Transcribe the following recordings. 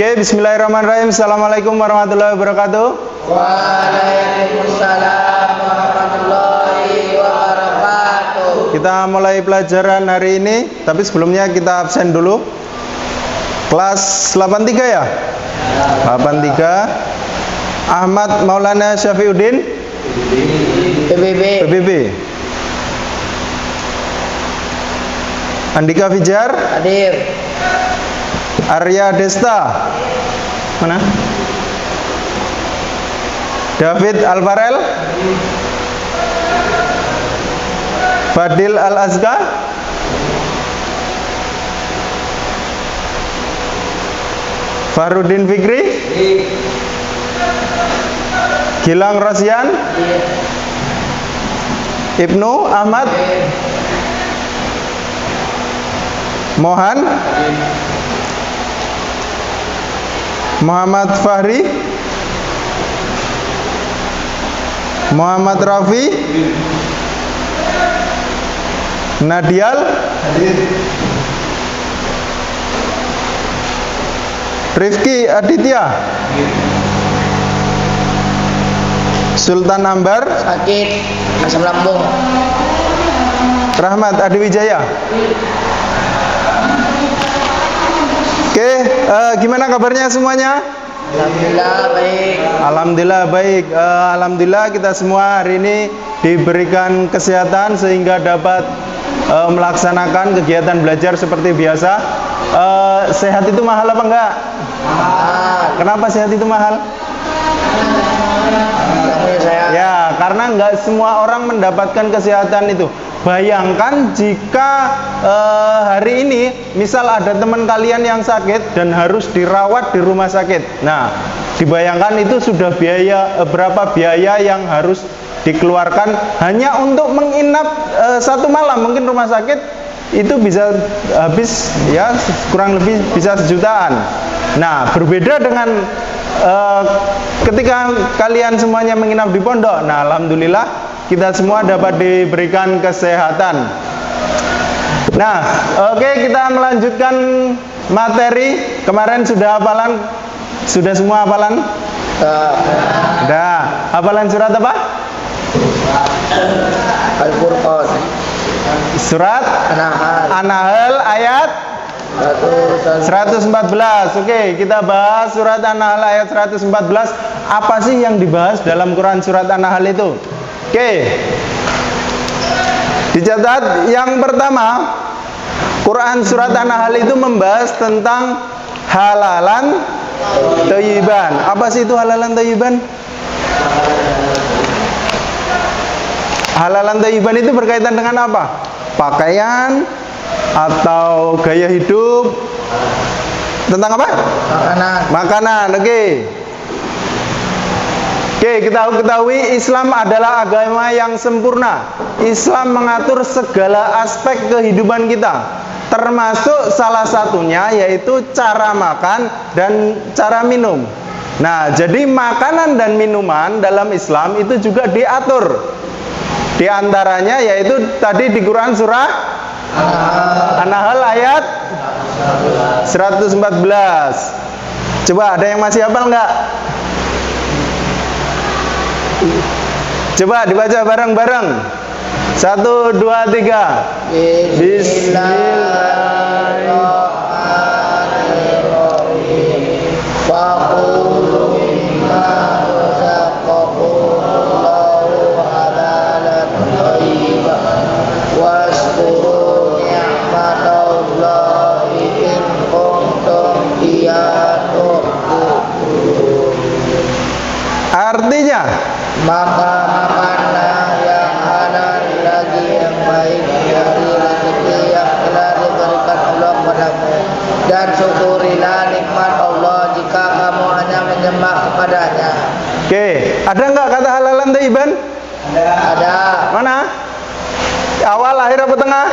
Oke, bismillahirrahmanirrahim. Assalamualaikum warahmatullahi wabarakatuh. Waalaikumsalam warahmatullahi wabarakatuh. Kita mulai pelajaran hari ini, tapi sebelumnya kita absen dulu. Kelas 83 ya? 83. Ahmad Maulana Syafiuddin PBB. Andika Fijar Hadir. Arya Desta mana? David Alvarel Fadil Al-Azka Farudin Fikri Gilang Rosyan Ibnu Ahmad Mohan Muhammad Fahri Muhammad Rafi Nadial Rifki Aditya Sultan Ambar Sakit asam lambung. Rahmat Adiwijaya. Oke, gimana kabarnya semuanya? Alhamdulillah baik. Alhamdulillah baik. Alhamdulillah kita semua hari ini diberikan kesehatan sehingga dapat melaksanakan kegiatan belajar seperti biasa. Sehat itu mahal apa enggak? Mahal. Kenapa sehat itu mahal? Ya, karena enggak semua orang mendapatkan kesehatan itu. Bayangkan jika hari ini misal ada teman kalian yang sakit dan harus dirawat di rumah sakit. Nah, dibayangkan itu sudah berapa biaya yang harus dikeluarkan hanya untuk menginap satu malam. Mungkin rumah sakit itu bisa habis ya kurang lebih bisa sejutaan. Nah, berbeda dengan ketika kalian semuanya menginap di pondok. Nah, alhamdulillah kita semua dapat diberikan kesehatan. Nah, oke, kita melanjutkan materi. Kemarin sudah hafalan? Sudah semua hafalan? Sudah. Hafalan surat apa? Al-Furqan. Surat An-Nahl ayat 114. Oke, kita bahas surat An-Nahl ayat 114. Apa sih yang dibahas dalam Quran surat An-Nahl itu? Oke, dicatat yang pertama, Quran surat An-Nahl itu membahas tentang halalan thayyiban. Apa sih itu halalan thayyiban? Halalan thayyiban itu berkaitan dengan apa? Pakaian atau gaya hidup? Tentang apa? Makanan. Oke. Oke, kita ketahui Islam adalah agama yang sempurna. Islam mengatur segala aspek kehidupan kita, termasuk salah satunya yaitu cara makan dan cara minum. Nah, jadi makanan dan minuman dalam Islam itu juga diatur. Di antaranya yaitu tadi di Quran surah An-Nahl ayat 114. Coba ada yang masih hafal enggak? Coba dibaca bareng-bareng. 1, 2, 3. Bismillahirrahmanirrahim. Faqulu mimma razaqakumullahu halalan thayyiban washkuru ni'matallahi in kuntum iyyahu ta'budun. Artinya, maka makanlah yang halal lagi yang baik dari rezeki yang telah diberikan Allah padamu, dan syukurilah nikmat Allah jika kamu hanya menyembah kepadanya. oke, ada nggak kata halalan thayyiban? Ada. Mana? Awal, akhir, apa tengah?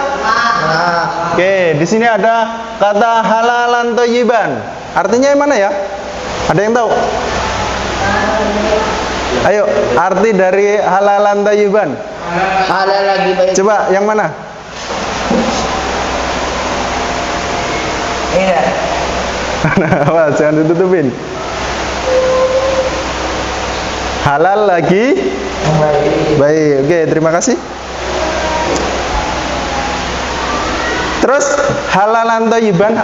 Nah, Oke, di sini ada kata halalan thayyiban. Artinya yang mana ya? Ada yang tahu? Ayo, arti dari halalan thayyiban. halal lagi baik. Coba yang mana? Iya. Awas, jangan ditutupin. Halal lagi baik. Oke, terima kasih. Terus halalan thayyiban,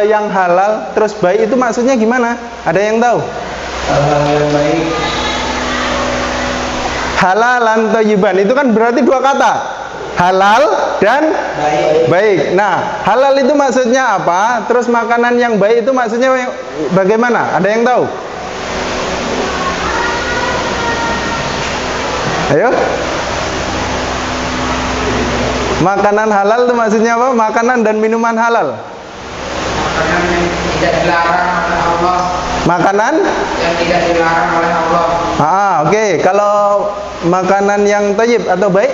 yang halal terus baik itu maksudnya gimana? Ada yang tahu? Yang baik. Halalan thayyiban itu kan berarti dua kata. Halal dan baik. Nah, halal itu maksudnya apa? Terus makanan yang baik itu maksudnya bagaimana? Ada yang tahu? Ayo. Makanan halal itu maksudnya apa? Makanan dan minuman halal. Makanan yang tidak dilarang oleh Allah. Makanan Yang tidak dilarang oleh Allah. Oke. Kalau makanan yang thayyib atau baik?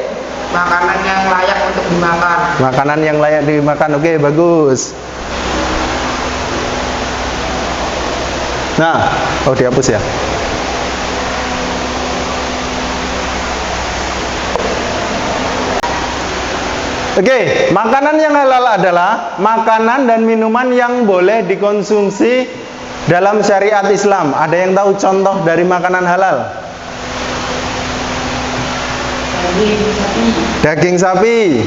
Makanan yang layak untuk dimakan. Makanan yang layak dimakan. Oke, bagus. Nah, dihapus ya. Oke, makanan yang halal adalah makanan dan minuman yang boleh dikonsumsi dalam syariat Islam. Ada yang tahu contoh dari makanan halal? Daging sapi,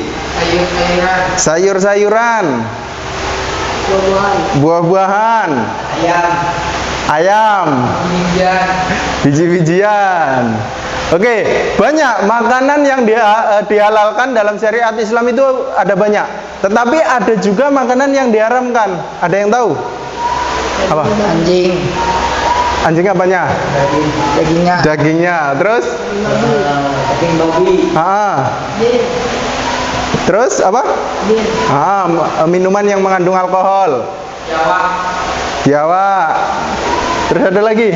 sayur-sayuran, buah-buahan, ayam, biji-bijian. Oke, banyak makanan yang dihalalkan dalam syariat Islam itu ada banyak. Tetapi ada juga makanan yang diharamkan. Ada yang tahu? Apa? Anjing. Anjing apanya? Dagingnya. Dagingnya. Terus? Daging babi. Terus apa? Minuman yang mengandung alkohol. Jawa. Terus ada lagi?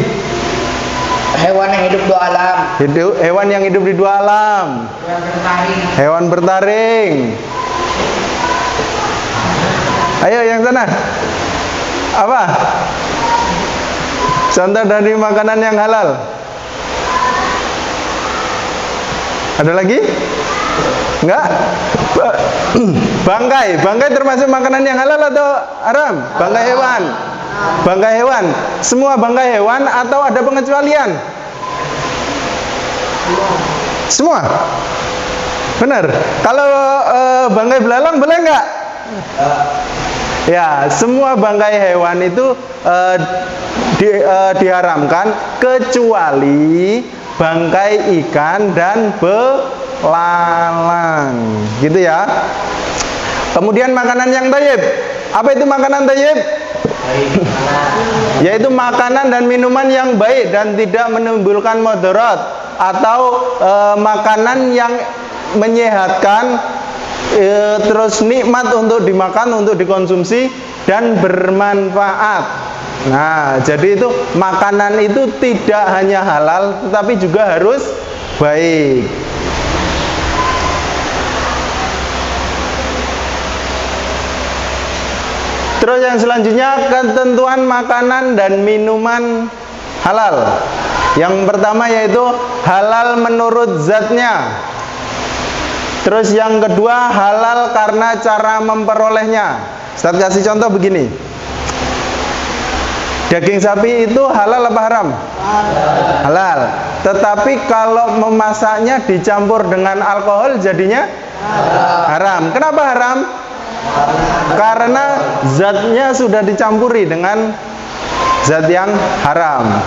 Hewan yang hidup dua alam. Hewan yang hidup di dua alam. Hewan bertaring. Ayo yang sana. Apa? Contoh dari makanan yang halal. Ada lagi? Enggak? Bangkai. Bangkai termasuk makanan yang halal atau haram? Bangkai hewan. Bangkai hewan. Semua bangkai hewan atau ada pengecualian? Semua. Benar. Kalau bangkai belalang boleh enggak? Ya, semua bangkai hewan itu diharamkan kecuali bangkai ikan dan belalang. Gitu ya. Kemudian makanan yang thayyib. Apa itu makanan thayyib? Yaitu makanan dan minuman yang baik dan tidak menimbulkan mudarat, atau makanan yang menyehatkan, terus nikmat untuk dimakan, untuk dikonsumsi dan bermanfaat. Nah, jadi itu makanan itu tidak hanya halal tetapi juga harus baik. Terus yang selanjutnya, ketentuan makanan dan minuman halal. Yang pertama yaitu halal menurut zatnya. Terus yang kedua halal karena cara memperolehnya. Ustaz kasih contoh begini. Daging sapi itu halal apa haram? Halal. Tetapi kalau memasaknya dicampur dengan alkohol jadinya haram. Kenapa haram? Karena zatnya sudah dicampuri dengan zat yang haram.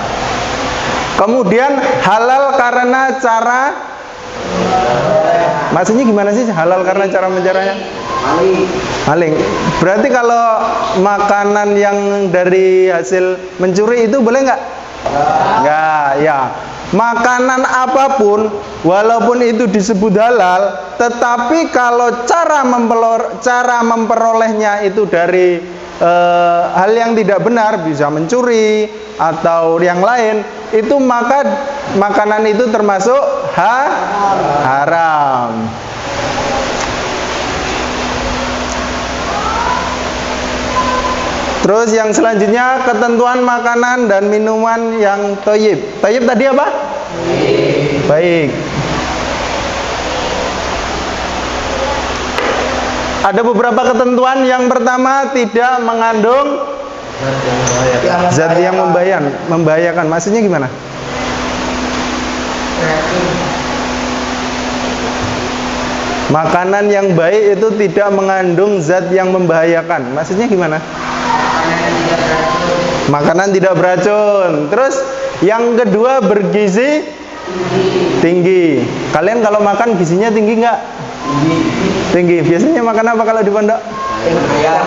Kemudian halal karena cara, maksudnya gimana sih halal karena cara menjaranya? Maling. Berarti kalau makanan yang dari hasil mencuri itu boleh nggak? Nggak, ya. Makanan apapun, walaupun itu disebut halal, tetapi kalau cara memperolehnya itu dari hal yang tidak benar, bisa mencuri atau yang lain, itu maka makanan itu termasuk haram. Terus yang selanjutnya ketentuan makanan dan minuman yang thayyib. Thayyib tadi apa? Baik. Ada beberapa ketentuan. Yang pertama, tidak mengandung Zat yang membahayakan. Maksudnya gimana? Makanan yang baik itu tidak mengandung zat yang membahayakan. Maksudnya gimana? Makanan tidak beracun. Terus yang kedua bergizi tinggi. Kalian kalau makan gizinya tinggi nggak? Tinggi. Biasanya makan apa kalau di pondok?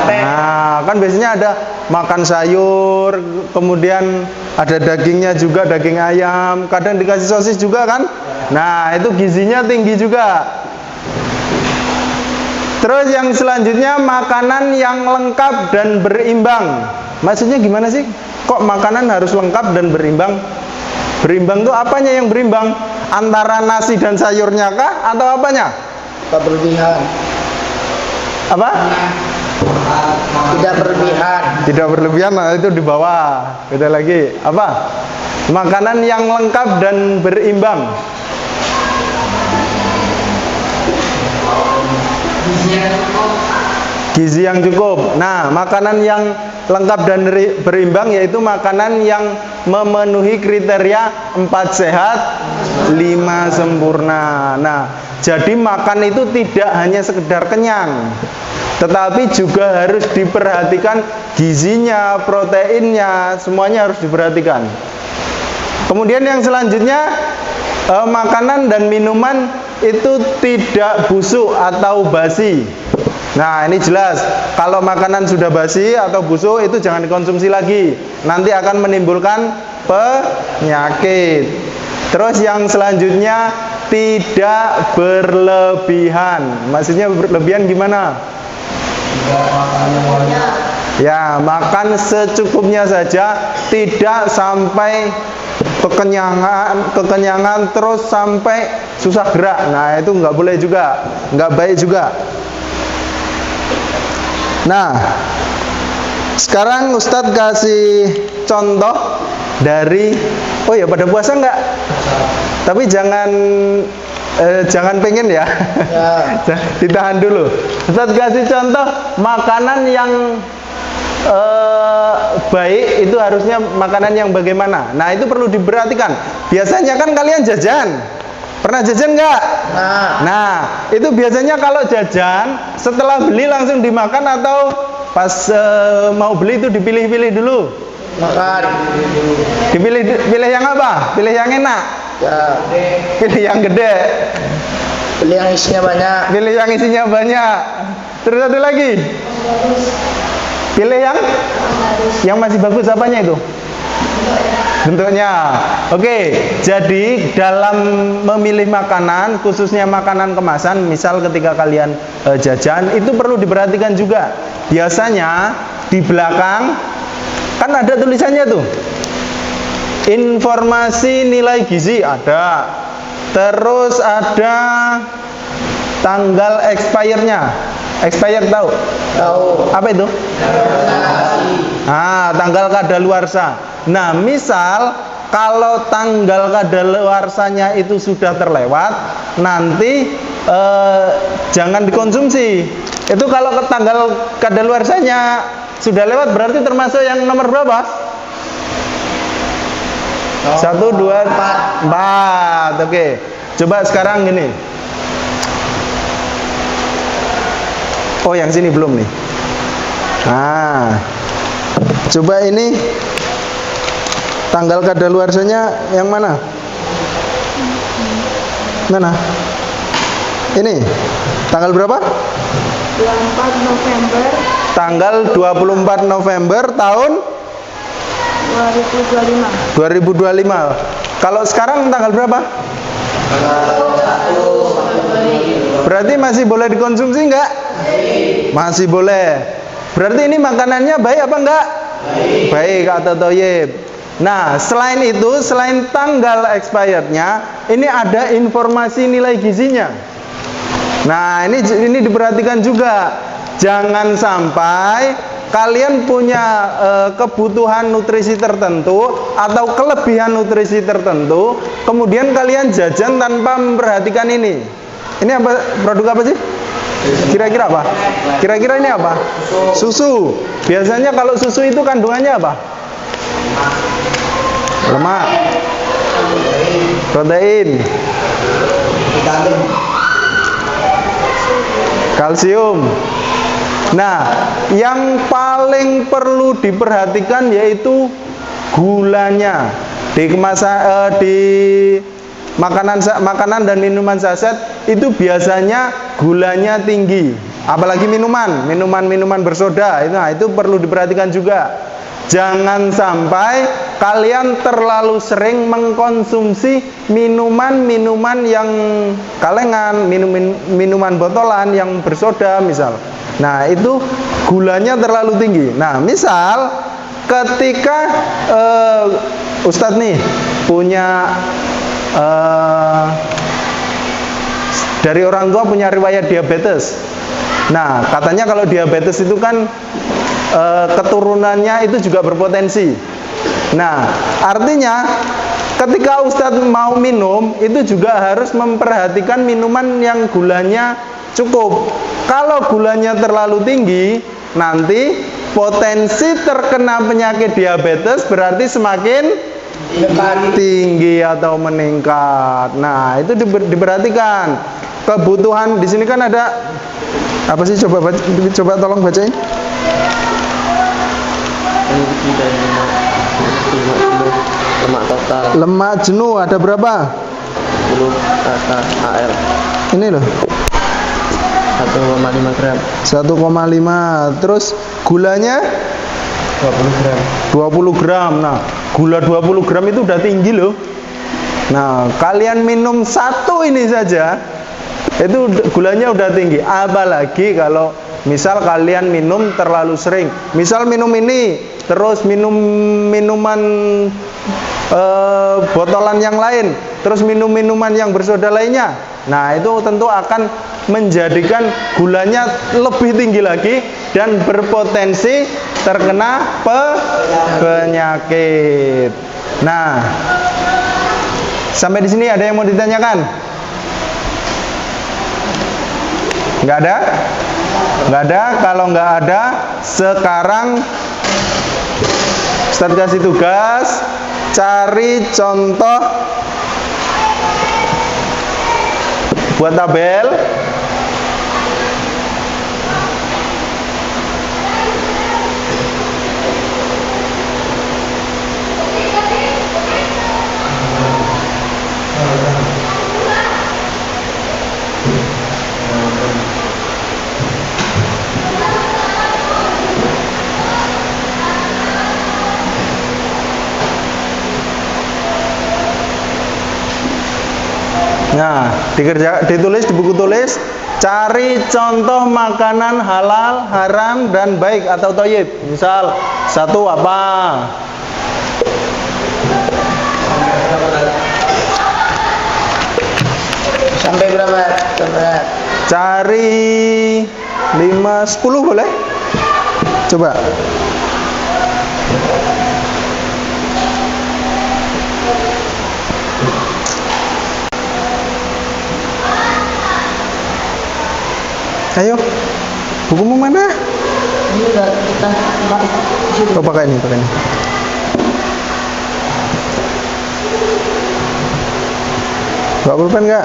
Nah, kan biasanya ada makan sayur, kemudian ada dagingnya juga, daging ayam, kadang dikasih sosis juga kan? Nah, itu gizinya tinggi juga. Terus yang selanjutnya makanan yang lengkap dan berimbang. Maksudnya gimana sih? Kok makanan harus lengkap dan berimbang? Berimbang tuh apanya yang berimbang? Antara nasi dan sayurnya kah? Atau apanya? Berlebihan. Apa? Tidak berlebihan. Tidak berlebihan, nah itu di bawah. Beda lagi. Apa? Makanan yang lengkap dan berimbang. Gizi yang cukup. Nah, makanan yang lengkap dan berimbang yaitu makanan yang memenuhi kriteria 4 sehat, 5 sempurna. Nah, jadi makan itu tidak hanya sekedar kenyang, tetapi juga harus diperhatikan gizinya, proteinnya, semuanya harus diperhatikan. Kemudian yang selanjutnya, makanan dan minuman itu tidak busuk atau basi. Nah, ini jelas, kalau makanan sudah basi atau busuk itu jangan dikonsumsi lagi. Nanti akan menimbulkan penyakit. Terus yang selanjutnya, tidak berlebihan. Maksudnya berlebihan gimana? Ya, makan secukupnya saja, tidak sampai kekenyangan terus sampai susah gerak. Nah, itu nggak boleh juga, nggak baik juga. Nah, sekarang Ustadz kasih contoh dari, oh ya pada puasa nggak? Tapi jangan pengen ya, ditahan dulu. Ustadz kasih contoh makanan yang baik itu harusnya makanan yang bagaimana. Nah, itu perlu diperhatikan. Biasanya kan kalian jajan. Pernah jajan nggak? Nah, itu biasanya kalau jajan setelah beli langsung dimakan atau pas mau beli itu dipilih-pilih dulu? Makan. Pilih yang apa? Pilih yang enak? Ya. Pilih yang gede? Pilih yang isinya banyak. Pilih yang isinya banyak. Terus satu lagi? Pilih yang masih bagus apanya itu? Bentuknya. Oke, jadi dalam memilih makanan, khususnya makanan kemasan, misal ketika kalian jajan, itu perlu diperhatikan juga. Biasanya di belakang kan ada tulisannya tuh, informasi nilai gizi ada, terus ada tanggal expire-nya. Expired tahu? Tahu. Apa itu? Tanggal kadaluarsa. Nah, misal kalau tanggal kadaluarsanya itu sudah terlewat, nanti jangan dikonsumsi. Itu kalau ke tanggal kadaluarsanya sudah lewat, berarti termasuk yang nomor berapa? 1, 2, 4. Oke. Coba sekarang gini. Oh, yang sini belum nih. Nah, coba ini tanggal kadaluarsanya yang mana? Mana? Ini tanggal berapa? 24 November. Tanggal 24 November tahun 2025. Kalau sekarang tanggal berapa? Berarti masih boleh dikonsumsi enggak? Masih boleh. Berarti ini makanannya baik apa enggak? Baik atau thayyib. Nah, selain itu, selain tanggal expirednya, ini ada informasi nilai gizinya. Nah, ini diperhatikan juga. Jangan sampai kalian punya kebutuhan nutrisi tertentu atau kelebihan nutrisi tertentu, kemudian kalian jajan tanpa memperhatikan ini. Ini apa? Produk apa sih? Kira-kira apa? Kira-kira ini apa? Susu. Biasanya kalau susu itu kandungannya apa? Lemak, protein, kalsium. Nah, yang paling perlu diperhatikan yaitu gulanya. Di makanan dan minuman saset itu biasanya gulanya tinggi. Apalagi minuman bersoda itu perlu diperhatikan juga. Jangan sampai kalian terlalu sering mengkonsumsi minuman yang kalengan, minuman botolan yang bersoda misal. Nah, itu gulanya terlalu tinggi. Nah, misal ketika Ustadz nih punya dari orang tua punya riwayat diabetes. Nah, katanya kalau diabetes itu kan keturunannya itu juga berpotensi. Nah, artinya ketika Ustadz mau minum itu juga harus memperhatikan minuman yang gulanya cukup. Kalau gulanya terlalu tinggi, nanti potensi terkena penyakit diabetes berarti semakin tinggi atau meningkat. Nah, itu diperhatikan. Kebutuhan di sini kan ada apa sih? Coba tolong bacain. Lemak total. Lemak jenuh ada berapa? 10 atas AL. Ini loh. 1,5 gram. 1,5. Terus gulanya 20 gram. 20 gram. Nah, gula 20 gram itu udah tinggi loh. Nah, kalian minum satu ini saja itu gulanya udah tinggi. Apalagi kalau misal kalian minum terlalu sering. Misal minum ini, terus minum minuman botolan yang lain, terus minum minuman yang bersoda lainnya. Nah, itu tentu akan menjadikan gulanya lebih tinggi lagi dan berpotensi terkena penyakit. Nah, sampai di sini ada yang mau ditanyakan? Nggak ada? Nggak ada. Kalau nggak ada, sekarang Ustadz kasih tugas cari contoh buat tabel. Nah, ditulis di buku tulis, cari contoh makanan halal, haram, dan baik atau thayyib. Misal, satu apa? Sampai berapa? Cari 5, 10 boleh? Coba. Ayo, bukumu mana? Ini udah kita pakai. Oh, pakai ini. Bawa pulpen nggak?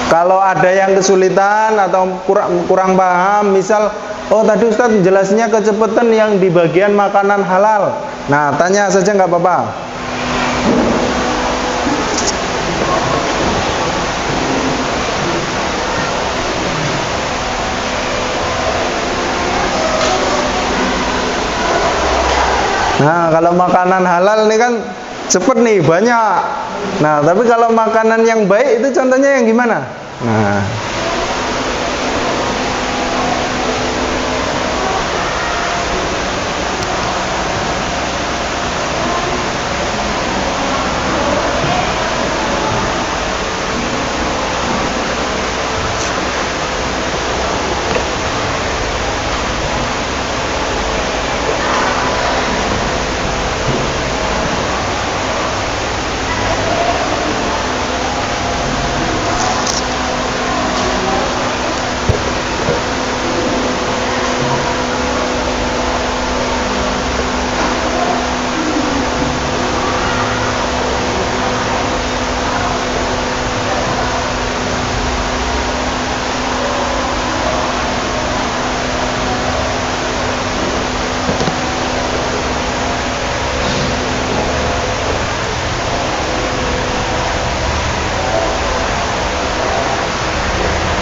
Kalau ada yang kesulitan atau kurang paham, misal, oh tadi Ustadz jelasnya kecepatan yang di bagian makanan halal. Nah, tanya saja nggak apa-apa. Nah, kalau makanan halal ini kan cepet nih, banyak. Nah, tapi kalau makanan yang baik itu contohnya yang gimana? Nah,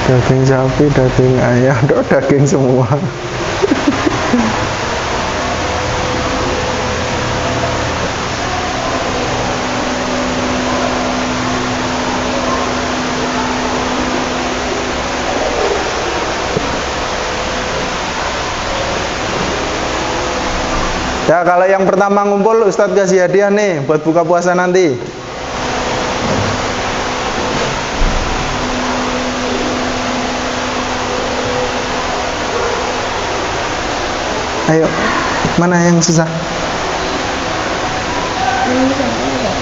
Daging sapi, daging ayam, daging semua. Ya, kalau yang pertama ngumpul Ustadz kasih hadiah nih buat buka puasa nanti. Ayo, mana yang susah?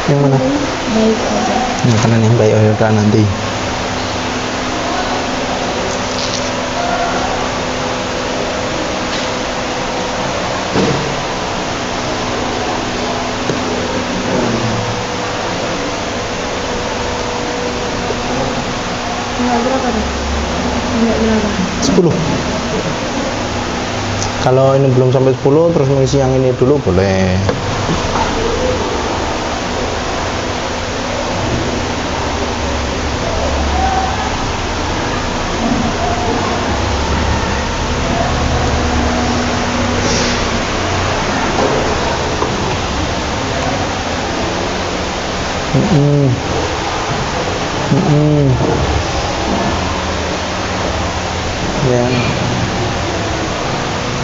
Yang mana? Baik aja. Yang kanan yang baik udah nanti. Enggak berapa deh? Enggak berapa. 10. Kalau ini belum sampai 10 terus mengisi yang ini dulu boleh. Ya.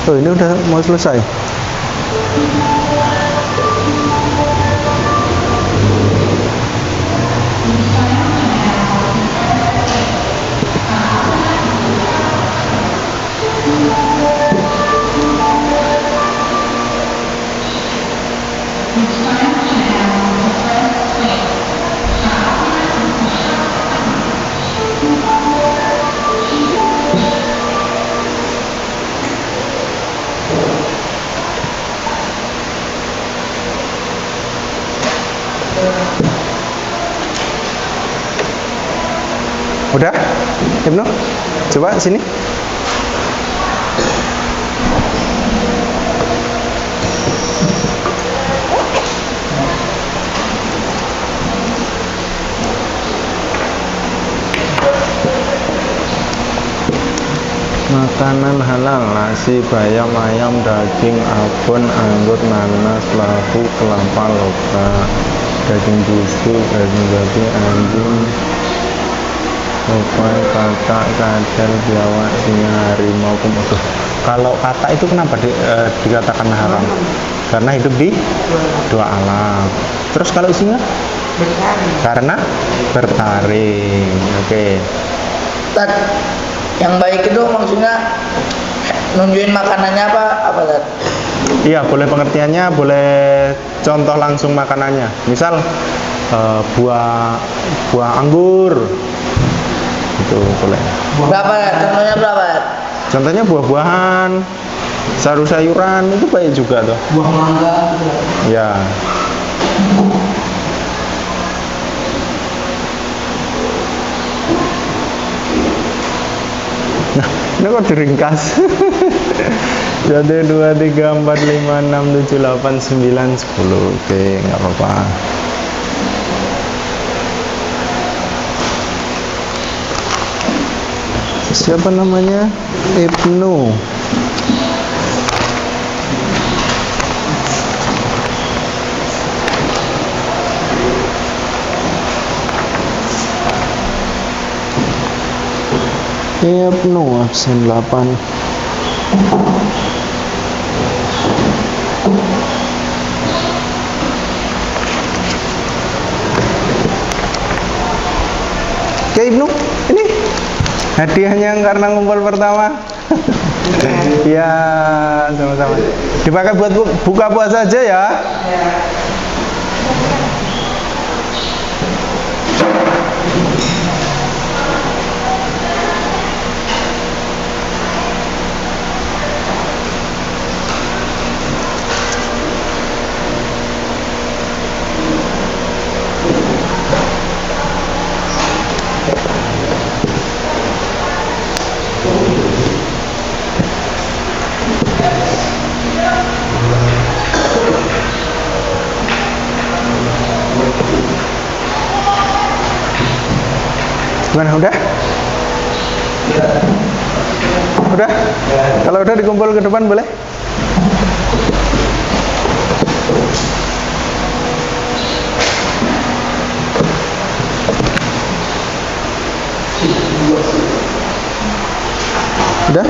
Oh, ini udah mau selesai. Udah? Ibnu? Coba sini. Makanan halal, nasi, bayam, ayam, daging, abon, anggur, nanas, labu, kelapa, loka, daging busuk, daging babi, anjing, tupai, katak, kadal, biawak, singa, harimau, komodo. Kalau katak itu kenapa dikatakan haram? Karena hidup di dua alam. Terus kalau singa? Karena bertaring. Oke. Tad, yang baik itu maksudnya nunjukin makanannya apa Tad? Iya, boleh pengertiannya, boleh contoh langsung makanannya. Misal buah anggur. Itu boleh. Berapa ya? Contohnya berapa ya? Contohnya buah-buahan, sayur-sayuran itu baik juga tuh. Buah mangga. Ya. Nah, ini kok diringkas. 1, 2, 3, 4, 5, 6, 7, 8, 9, 10. Oke, nggak apa-apa. Siapa namanya? Ibnu. Ibnu absen 8. Oke Ibnu, ini hadiahnya karena ngumpul pertama. Ya, sama-sama. Dipakai buat buka puasa aja ya. Gimana udah? Udah? Kalau udah dikumpul ke depan boleh? Udah?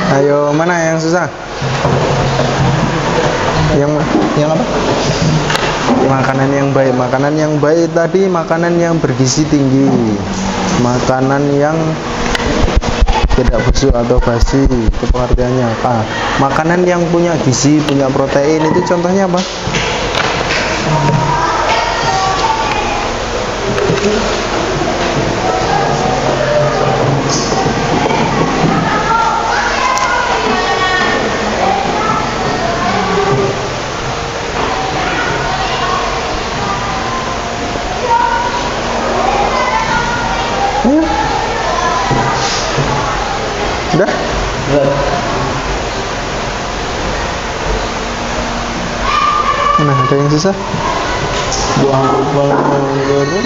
Ayo, mana yang susah? Yang apa? Makanan yang baik. Makanan yang baik tadi makanan yang bergizi tinggi. Makanan yang tidak busuk atau basi, itu pengertiannya apa? Makanan yang punya gizi, punya protein, itu contohnya apa? Ayo. Udah? Mana ada yang susah? Buang geruduk.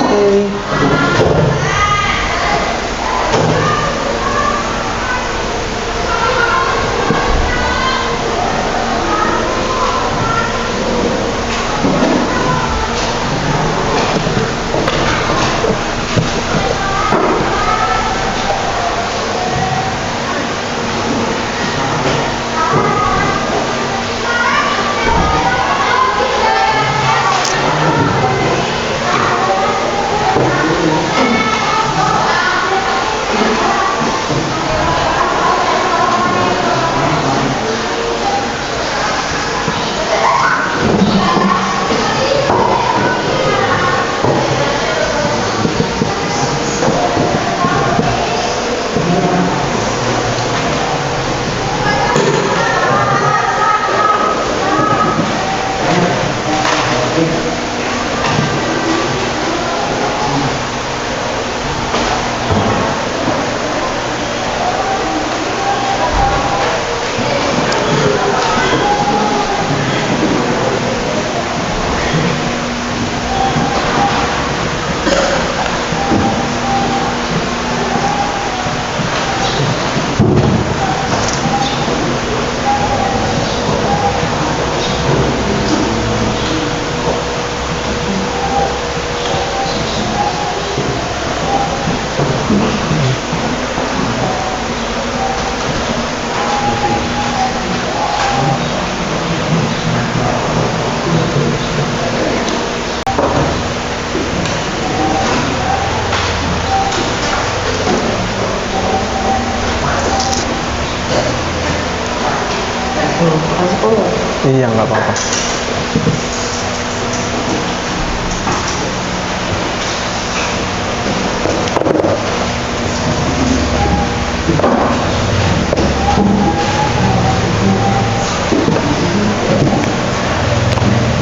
Iya, nggak apa-apa.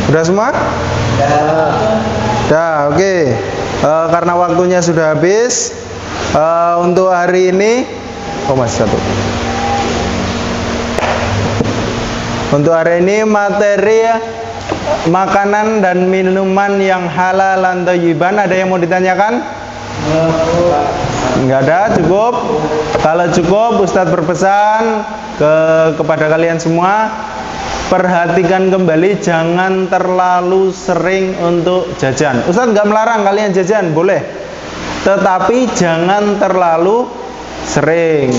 Udah semua? Udah, oke. Karena waktunya sudah habis, untuk hari ini, masih satu. Untuk hari ini materi makanan dan minuman yang halal dan thayyiban, ada yang mau ditanyakan? Enggak ada, cukup. Kalau cukup, Ustadz berpesan kepada kalian semua, perhatikan kembali, jangan terlalu sering untuk jajan. Ustadz nggak melarang kalian jajan, boleh, tetapi jangan terlalu sering.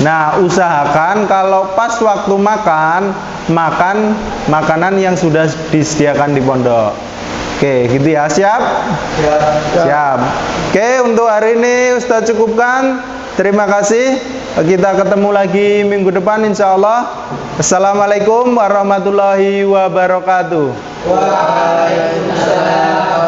Nah, usahakan kalau pas waktu makan makanan yang sudah disediakan di pondok. Oke, gitu ya. Siap? Siap. Oke, untuk hari ini Ustadz cukupkan. Terima kasih. Kita ketemu lagi minggu depan insya Allah. Assalamualaikum warahmatullahi wabarakatuh. Waalaikumsalam.